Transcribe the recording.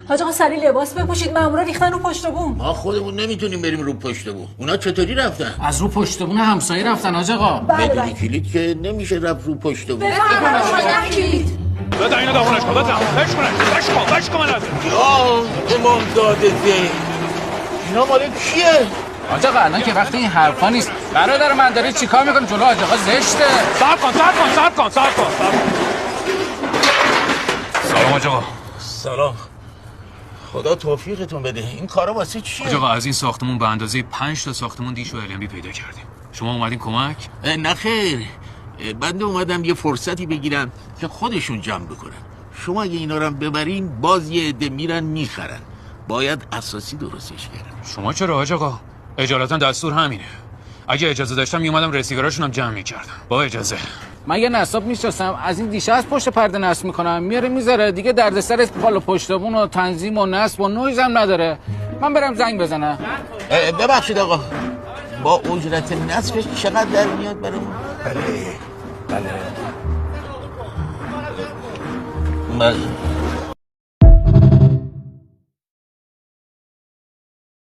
حاج آقا سری لباس بپوشید، مامورا ریختن رو پشت بوم. ما خودمون نمیتونیم بریم رو پشت بوم. اونا چطوری رفتن؟ از رو پشت بوم همسایه رفتن حاج آقا. بدون کلید که نمیشه رفت رو پشت بوم. کلید بده اینو داغونش کن، بده بش کن یا امام داده زین، اینا مال کیه؟ حاج آقا الان که وقت این حرفا نیست. برادر من داره چیکار میکنه جلو حاج آقا؟ زشته. صبر کن سلام حاج آقا. سلام. خدا توفیقتون بده. این کارا واسه چیه؟ حاج آقا از این ساختمون به اندازه 5 تا ساختمون دیش و LMB پیدا کردیم. شما اومدین کمک؟ نه خیر، بنده اومدم یه فرصتی بگیرم که خودشون جمع بکنن. شما اگه اینا رو ببرین باز یه عده میرن میخرن. باید اساسی درستش کردن. شما چرا حاج آقا؟ اجالتا دستور همینه. اگه اجازه داشتم میومدم رسیوراشون هم جمع میکردم. با اجازه. من یه نصاب میشناسم از این دیشه از پشت پرده نصب میکنم، میاره میذاره دیگه، دردسر پال و پشتبون و تنظیم و نصب و نویز هم نداره. من برم زنگ بزنم. ببخشید آقا، با اجرت نصفش چقدر در میاد برامون؟ بله